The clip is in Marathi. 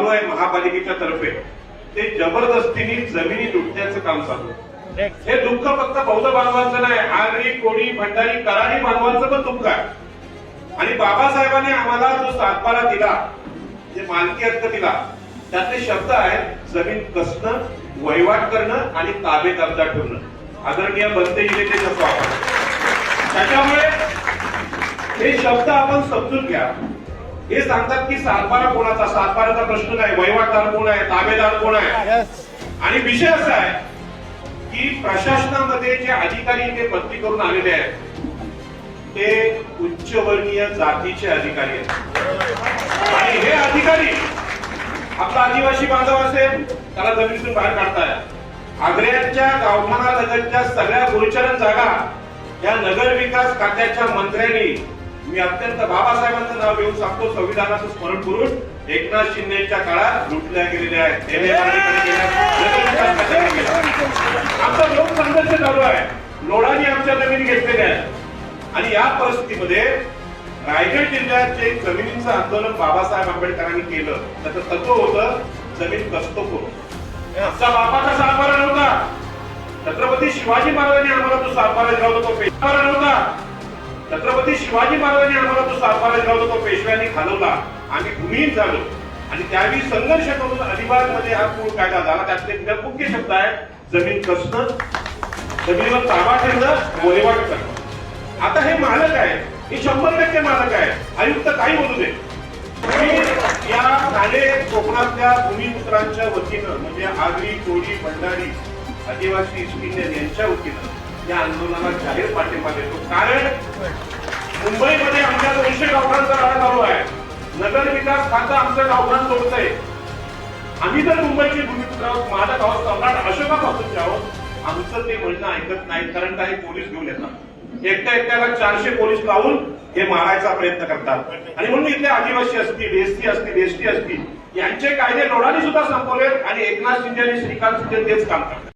चालू आहे महापालिकेच्या तर्फे ते जबरदस्तीने जमिनी लुटण्याचं काम चालू आहे. हे दुःख फक्त बौद्ध बांधवांचं नाही, आगरी, कोळी, भंडारी, कराडी बांधवांचं पण दुःख आहे. आणि बाबासाहेबांनी आम्हाला जो सातबारा दिला, जे मालकी हक्क दिला, त्यातले शब्द आहेत जमीन कसणं, वहिवाट करणं आणि ताबे कब्जा ठेवणं. आदरणीय बनते ते जसं आपण त्याच्यामुळे हे शब्द आपण समजून घ्या. हे सांगतात की सातबारा कोणाचा, सातबाराचा प्रश्न नाही, वहिवाटदार कोण आहे, ताबेदार कोण आहे. आणि विषय असा आहे की प्रशासनामध्ये जे अधिकारी ते बदली करून आलेले आहेत ते उच्चवर्णीय जातीचे अधिकारी आहेत. आणि हे अधिकारी आपला आदिवासी बांधव असेल त्याला जमिनीतून बाहेर काढताय. आग्र्याच्या गावठाणालगतच्या सगळ्या गोचरण जागा या नगर विकास खात्याच्या मंत्र्यांनी, मी अत्यंत बाबासाहेबांचं नाव घेऊन सांगतो, संविधानाचं स्मरण करून एकनाथ शिंदेच्या काळात लुटल्या गेलेल्या आहेत. आमचा लोक संघर्ष चालू आहे, लोढांनी आमच्या जमिनी घेतलेल्या आहेत. आणि या परिस्थितीमध्ये रायगड जिल्ह्यात जे जमिनीचं आंदोलन बाबासाहेब आंबेडकरांनी केलं त्याचं तत्व होतं जमीन कसतो करू. आमचा बापाचा सातबारा नव्हता, छत्रपती शिवाजी महाराजांनी आम्हाला तो सातबारा दिला होता, तो पेशवा नव्हता. छत्रपती शिवाजी महाराजांनी आम्हाला तो सातबारा दिला होता, तो पेशव्यांनी घालवला. आम्ही भूमिहीन झालो आणि त्यावेळी संघर्ष करून अलिबाग मध्ये हा पूर्ण कायदा झाला. त्यातले मुख्य शब्द आहे जमीन कसणं, जमिनीवर ताबा ठेवणं, वहिवाट करणं. आता हे मालक आहे, हे 100% मालक आहे. आयुक्त काही बोलू दे. या ठाणे कोकणातल्या भूमिपुत्रांच्या वतीनं म्हणजे आगरी, कोळी, भंडारी, आदिवासी, ईस्ट इंडियन यांच्या वतीनं या आंदोलनाला जाहीर पाठिंबा देतो. कारण मुंबईमध्ये आमच्या 200 गावठांचा राडा चालू आहे. नगर विकास खातं आमचं गावठाण तोडतंय. आम्ही तर मुंबईची भूमिपुत्र आहोत, मालक आहोत, सम्राट अशोकापासूनचे आहोत. आमचं ते म्हणणं ऐकत नाहीत, कारण काही पोलीस घेऊन येतात. एकट्याला 400 पोलीस लावून हे मारायचा प्रयत्न करतात. आणि म्हणून इथले आदिवासी असतील, एसटी असतील, एसटी असतील यांचे कायदे लोढांनी सुद्धा संपवले आणि एकनाथ शिंदे आणि श्रीकांत शिंदे तेच काम करतात.